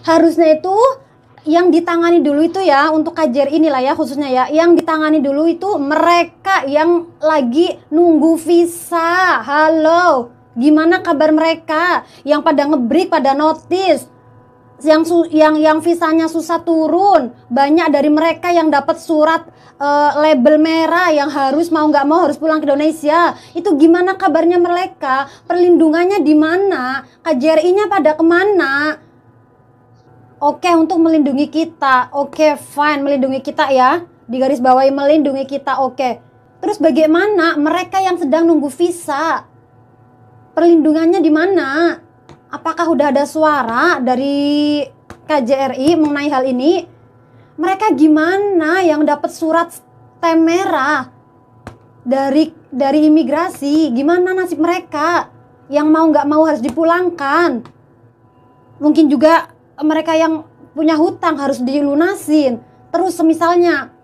Harusnya itu yang ditangani dulu itu ya, untuk KJRI inilah ya khususnya ya, yang ditangani dulu itu mereka yang lagi nunggu visa. Halo, gimana kabar mereka yang pada ngebreak, pada notice, yang visanya susah turun? Banyak dari mereka yang dapat surat label merah yang harus mau nggak mau harus pulang ke Indonesia. Itu gimana kabarnya mereka? Perlindungannya di mana? KJRI-nya pada kemana? Oke, untuk melindungi kita, oke, fine, melindungi kita ya, di garis bawahi melindungi kita, oke. Terus bagaimana mereka yang sedang nunggu visa? Perlindungannya di mana? Apakah udah ada suara dari KJRI mengenai hal ini? Mereka gimana yang dapat surat stem merah dari imigrasi? Gimana nasib mereka yang mau nggak mau harus dipulangkan? Mungkin juga mereka yang punya hutang harus dilunasin. Terus misalnya,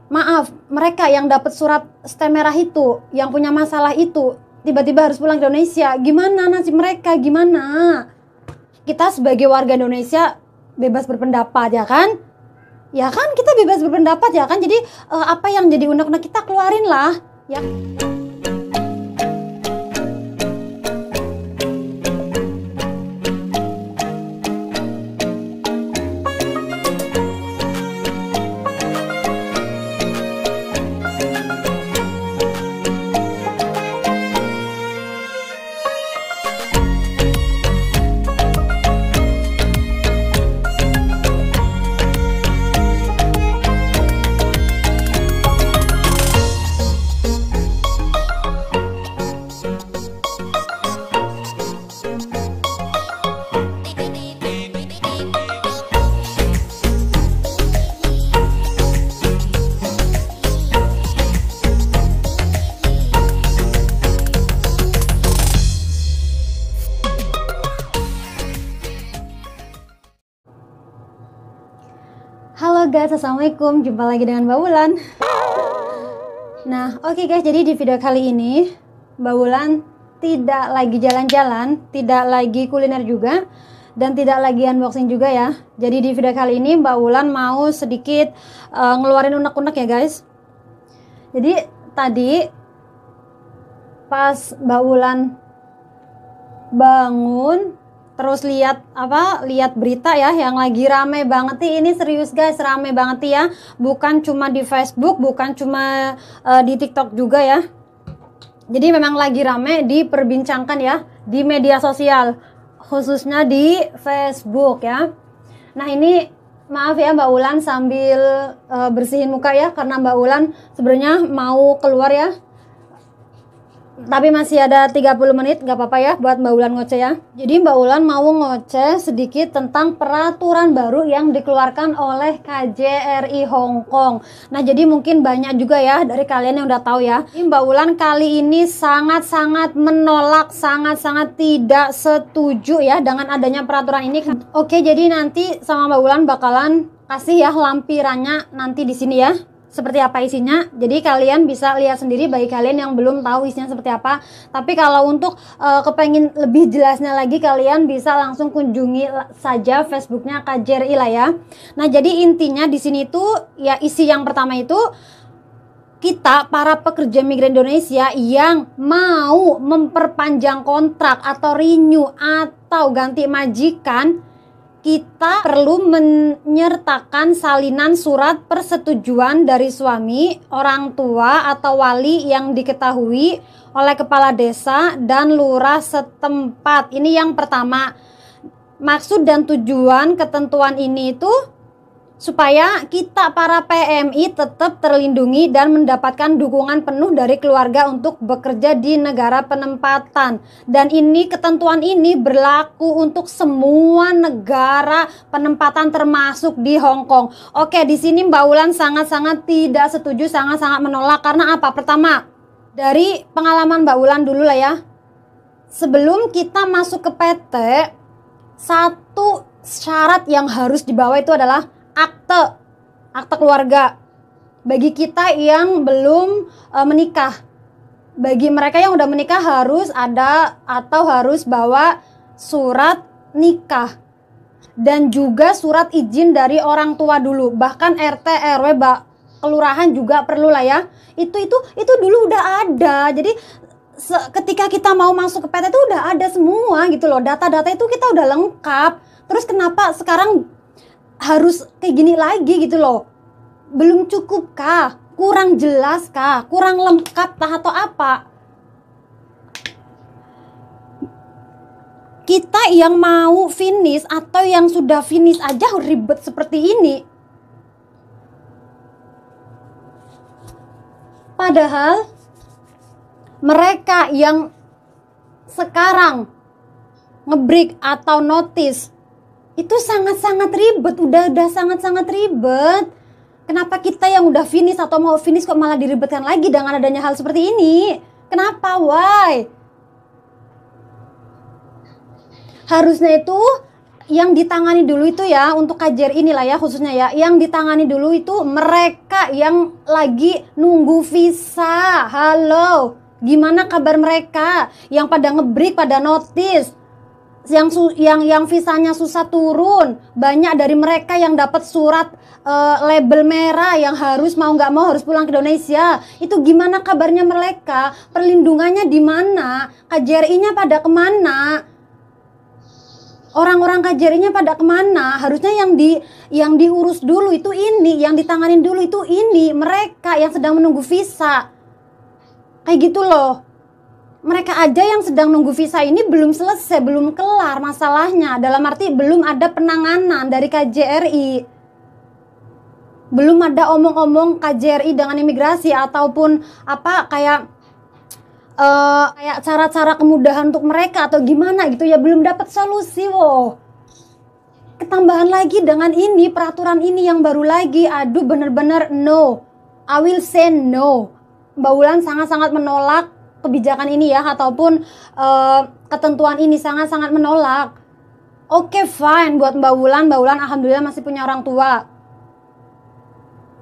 maaf, mereka yang dapat surat stem merah itu, yang punya masalah itu, tiba-tiba harus pulang ke Indonesia. Gimana nasib mereka? Gimana? Kita sebagai warga Indonesia bebas berpendapat ya kan? Ya kan, kita bebas berpendapat ya kan? Jadi apa yang jadi unek-unek kita keluarin lah ya. Halo guys, assalamualaikum, jumpa lagi dengan Mbak Wulan. Nah, oke guys, jadi di video kali ini Mbak Wulan tidak lagi jalan-jalan, tidak lagi kuliner juga, dan tidak lagi unboxing juga ya. Jadi di video kali ini Mbak Wulan mau sedikit ngeluarin unek-unek ya guys. Jadi tadi pas Mbak Wulan bangun, terus lihat berita ya yang lagi rame banget nih. Ini serius guys, rame banget nih ya, bukan cuma di Facebook, bukan cuma di TikTok juga ya. Jadi memang lagi rame diperbincangkan ya di media sosial, khususnya di Facebook ya. Nah ini maaf ya Mbak Wulan sambil bersihin muka ya, karena Mbak Wulan sebenarnya mau keluar ya, tapi masih ada 30 menit, gak apa-apa ya buat Mbak Wulan ngoceh ya. Jadi Mbak Wulan mau ngoceh sedikit tentang peraturan baru yang dikeluarkan oleh KJRI Hong Kong. Nah jadi mungkin banyak juga ya dari kalian yang udah tahu ya. Mbak Wulan kali ini sangat-sangat menolak, sangat-sangat tidak setuju ya dengan adanya peraturan ini. Oke, jadi nanti sama Mbak Wulan bakalan kasih ya lampirannya nanti di sini ya, seperti apa isinya. Jadi kalian bisa lihat sendiri bagi kalian yang belum tahu isinya seperti apa. Tapi kalau untuk kepengen lebih jelasnya lagi, kalian bisa langsung kunjungi saja Facebooknya KJRI lah ya. Nah jadi intinya di sini tuh ya, isi yang pertama itu, kita para pekerja migran Indonesia yang mau memperpanjang kontrak atau renew atau ganti majikan, kita perlu menyertakan salinan surat persetujuan dari suami, orang tua, atau wali yang diketahui oleh kepala desa dan lurah setempat. Ini yang pertama. Maksud dan tujuan ketentuan ini itu supaya kita para PMI tetap terlindungi dan mendapatkan dukungan penuh dari keluarga untuk bekerja di negara penempatan. Dan ini, ketentuan ini berlaku untuk semua negara penempatan termasuk di Hong Kong. Oke, di sini Mbak Wulan sangat-sangat tidak setuju, sangat-sangat menolak. Karena apa? Pertama, dari pengalaman Mbak Wulan dulu lah ya. Sebelum kita masuk ke PT, satu syarat yang harus dibawa itu adalah akte keluarga bagi kita yang belum menikah. Bagi mereka yang udah menikah harus ada atau harus bawa surat nikah. dan juga surat izin dari orang tua dulu. Bahkan RT, RW, kelurahan juga perlu lah ya. Itu dulu udah ada. Jadi ketika kita mau masuk ke PT itu udah ada semua gitu loh. Data-data itu kita udah lengkap. Terus kenapa sekarang harus kayak gini lagi gitu loh? Belum cukup kah? Kurang jelas kah? Kurang lengkap kah atau apa? Kita yang mau finish atau yang sudah finish aja ribet seperti ini. Padahal mereka yang sekarang ngebreak atau notice itu sangat-sangat ribet, udah sangat-sangat ribet. Kenapa kita yang udah finish atau mau finish kok malah diribetkan lagi dengan adanya hal seperti ini? Kenapa? Why? Harusnya itu yang ditangani dulu itu ya, untuk KJRI inilah ya khususnya ya, yang ditangani dulu itu mereka yang lagi nunggu visa. Halo, gimana kabar mereka yang pada ngebreak, pada notice, yang visanya susah turun? Banyak dari mereka yang dapat surat label merah yang harus mau nggak mau harus pulang ke Indonesia. Itu gimana kabarnya mereka? Perlindungannya di mana? KJRI-nya pada kemana? Orang-orang KJRI-nya pada kemana? Harusnya yang diurus dulu itu ini, yang ditanganin dulu itu ini, mereka yang sedang menunggu visa. Kayak gitu loh. Mereka aja yang sedang nunggu visa ini belum selesai, belum kelar masalahnya. Dalam arti belum ada penanganan dari KJRI. Belum ada omong-omong KJRI dengan imigrasi ataupun apa kayak cara-cara kemudahan untuk mereka atau gimana gitu ya, belum dapat solusi. Wow. Ketambahan lagi dengan ini peraturan ini yang baru lagi, aduh bener-bener no, I will say no. Mbak Wulan sangat-sangat menolak kebijakan ini ya, ataupun ketentuan ini sangat-sangat menolak. Oke, fine buat Mbak Wulan alhamdulillah masih punya orang tua.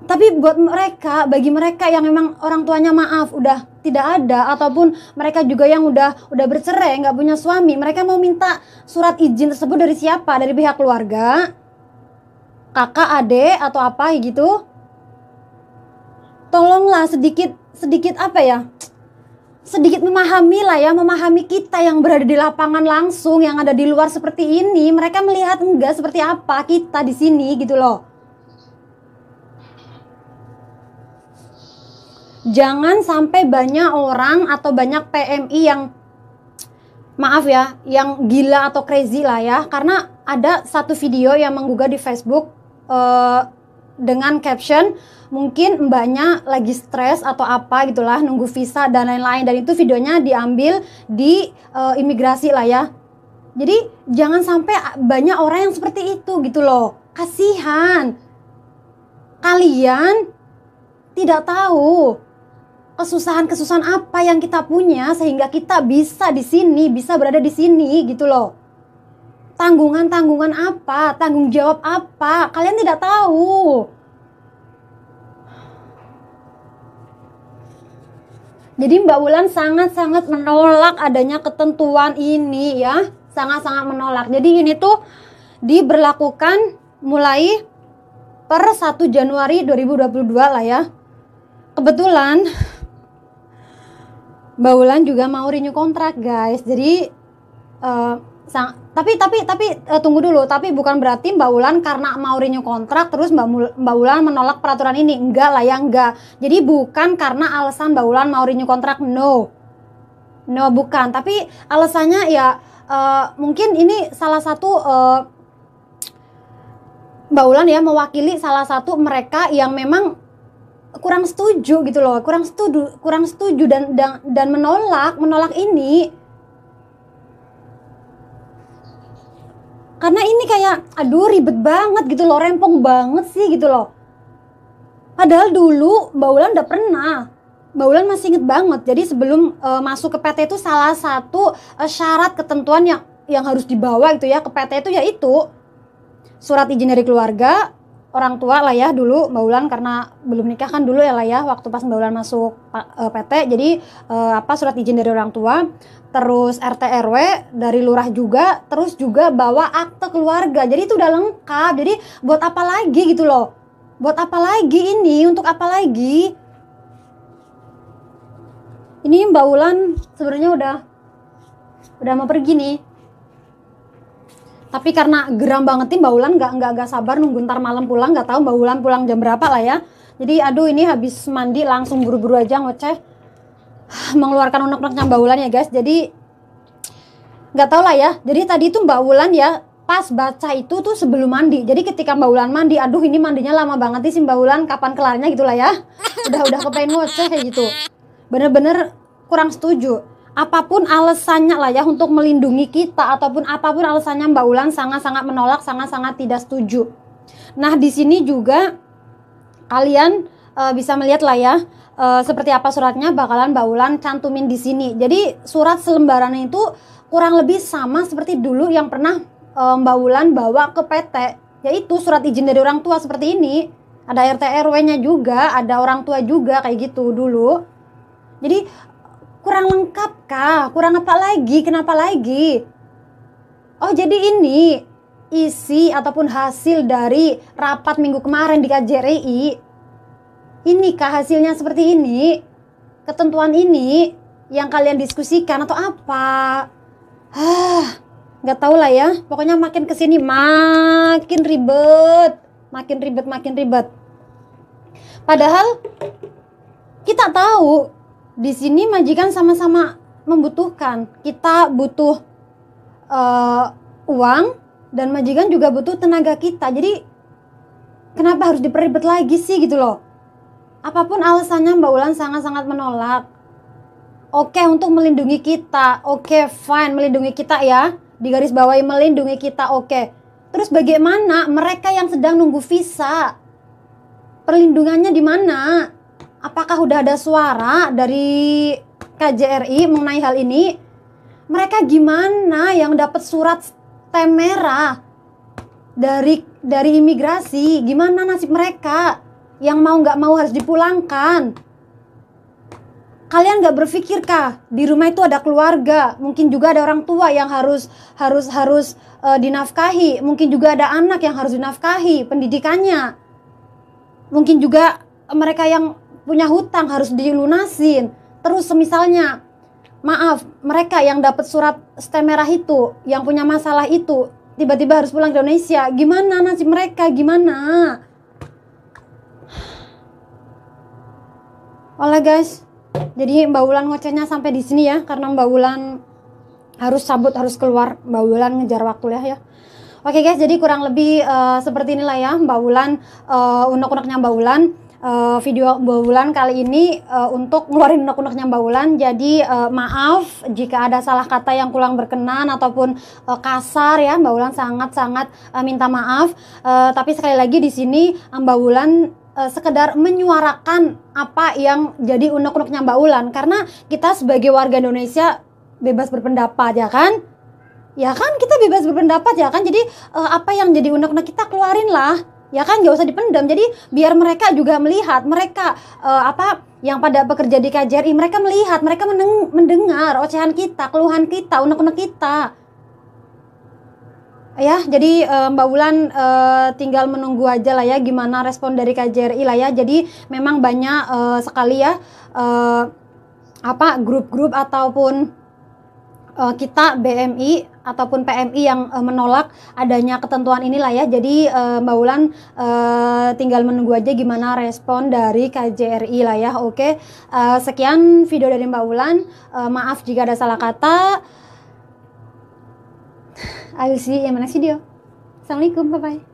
Tapi buat mereka, bagi mereka yang memang orang tuanya maaf udah tidak ada, ataupun mereka juga yang udah bercerai, nggak punya suami, mereka mau minta surat izin tersebut dari siapa? Dari pihak keluarga, kakak, adik, atau apa gitu? Tolonglah sedikit apa ya? Sedikit memahami lah ya, memahami kita yang berada di lapangan langsung, yang ada di luar seperti ini. Mereka melihat enggak seperti apa kita di sini gitu loh. Jangan sampai banyak orang atau banyak PMI yang maaf ya, yang gila atau crazy lah ya. Karena ada satu video yang menggugah di Facebook dengan caption, mungkin mbaknya lagi stres atau apa gitulah, nunggu visa dan lain-lain. Dan itu videonya diambil di imigrasi lah ya. Jadi jangan sampai banyak orang yang seperti itu gitu loh. Kasihan. Kalian tidak tahu kesusahan-kesusahan apa yang kita punya sehingga kita bisa di sini, bisa berada di sini gitu loh. Tanggungan-tanggungan apa, tanggung jawab apa, kalian tidak tahu. Jadi Mbak Wulan sangat-sangat menolak adanya ketentuan ini ya, sangat-sangat menolak. Jadi ini tuh diberlakukan mulai per 1 Januari 2022 lah ya. Kebetulan Mbak Wulan juga mau renew kontrak guys. Jadi tapi tunggu dulu, tapi bukan berarti Mbak Wulan karena mau renew kontrak terus Mbak Wulan menolak peraturan ini. Enggak lah ya, enggak. Jadi bukan karena alasan Mbak Wulan mau renew kontrak, no bukan. Tapi alasannya ya mungkin ini salah satu Mbak Wulan ya mewakili salah satu mereka yang memang kurang setuju gitu loh, kurang setuju dan menolak ini. Karena ini kayak aduh ribet banget gitu loh, rempong banget sih gitu loh. Padahal dulu Mbak Wulan udah pernah, Mbak Wulan masih inget banget. Jadi sebelum masuk ke PT itu salah satu syarat ketentuan yang harus dibawa gitu ya ke PT itu yaitu surat izin dari keluarga, orang tua lah ya dulu Mbak Wulan, karena belum nikah kan dulu ya lah ya, waktu pas Mbak Wulan masuk PT. Jadi surat izin dari orang tua, terus RT RW dari lurah juga, terus juga bawa akte keluarga. Jadi itu udah lengkap. Jadi buat apa lagi gitu loh? Buat apa lagi ini? Untuk apa lagi? Ini Mbak Wulan sebenarnya udah mau pergi nih. Tapi karena geram banget nih Mbak Wulan, nggak sabar nunggu ntar malam pulang. Nggak tahu Mbak Wulan pulang jam berapa lah ya. Jadi aduh, ini habis mandi langsung buru-buru aja ngoceh mengeluarkan unek-uneknya Mbak Wulan ya guys. Jadi nggak tahu lah ya. Jadi tadi tuh Mbak Wulan ya pas baca itu tuh sebelum mandi. Jadi ketika Mbak Wulan mandi, aduh ini mandinya lama banget sih Mbak Wulan, kapan kelarnya gitu lah ya. Udah kepengen ngoceh kayak gitu. Bener-bener kurang setuju. Apapun alasannya lah ya untuk melindungi kita, ataupun apapun alasannya Mbak Wulan sangat-sangat menolak, sangat-sangat tidak setuju. Nah di sini juga kalian bisa melihat lah ya seperti apa suratnya bakalan Mbak Wulan cantumin di sini. Jadi surat selembarannya itu kurang lebih sama seperti dulu yang pernah Mbak Wulan bawa ke PT, yaitu surat izin dari orang tua seperti ini. Ada RT RW-nya juga, ada orang tua juga kayak gitu dulu. Jadi kurang lengkap kah? Kurang apa lagi? Kenapa lagi? Oh jadi ini isi ataupun hasil dari rapat minggu kemarin di KJRI. Ini kah hasilnya seperti ini? Ketentuan ini yang kalian diskusikan atau apa? Nggak tahu lah ya. Pokoknya makin kesini makin ribet. Makin ribet. Padahal kita tahu di sini majikan sama-sama membutuhkan. Kita butuh uang dan majikan juga butuh tenaga kita. Jadi kenapa harus diperibet lagi sih gitu loh? Apapun alasannya Mbak Wulan sangat-sangat menolak. Oke, untuk melindungi kita, oke fine, melindungi kita ya, digaris bawahi melindungi kita, oke. Terus bagaimana mereka yang sedang nunggu visa? Perlindungannya di mana? Apakah udah ada suara dari KJRI mengenai hal ini? Mereka gimana yang dapat surat stem merah dari imigrasi? Gimana nasib mereka yang mau nggak mau harus dipulangkan? Kalian nggak berpikirkah di rumah itu ada keluarga? Mungkin juga ada orang tua yang harus dinafkahi. Mungkin juga ada anak yang harus dinafkahi pendidikannya. Mungkin juga mereka yang punya hutang harus dilunasin. Terus misalnya, maaf, mereka yang dapat surat stem merah itu, yang punya masalah itu, tiba-tiba harus pulang ke Indonesia. Gimana nasib mereka? Gimana? Oleh guys, jadi Mbak Wulan ngocehnya sampai di sini ya, karena Mbak Wulan harus cabut, harus keluar. Mbak Wulan ngejar waktu ya. Oke guys, jadi kurang lebih seperti inilah ya Mbak Wulan, unek-uneknya Mbak Wulan. Video Mbak Wulan kali ini untuk ngeluarin unek-uneknya Mbak Wulan. Jadi maaf jika ada salah kata yang kurang berkenan ataupun kasar ya, Mbak Wulan sangat-sangat minta maaf. Tapi sekali lagi di sini Mbak Wulan sekedar menyuarakan apa yang jadi unek-uneknya Mbak Wulan, karena kita sebagai warga Indonesia bebas berpendapat ya kan? Ya kan, kita bebas berpendapat ya kan? Jadi apa yang jadi unek-unek kita keluarin lah. Ya kan, gak usah dipendam. Jadi biar mereka juga melihat, mereka yang pada bekerja di KJRI, mereka melihat, mereka mendengar ocehan kita, keluhan kita, unek-unek kita. Ya, jadi Mbak Wulan tinggal menunggu aja lah ya gimana respon dari KJRI lah ya. Jadi memang banyak sekali ya grup-grup ataupun kita BMI ataupun PMI yang menolak adanya ketentuan inilah ya. Jadi Mbak Wulan tinggal menunggu aja gimana respon dari KJRI lah ya. Oke, sekian video dari Mbak Wulan. Maaf jika ada salah kata. I'll see you in my next video. Assalamualaikum, bye bye.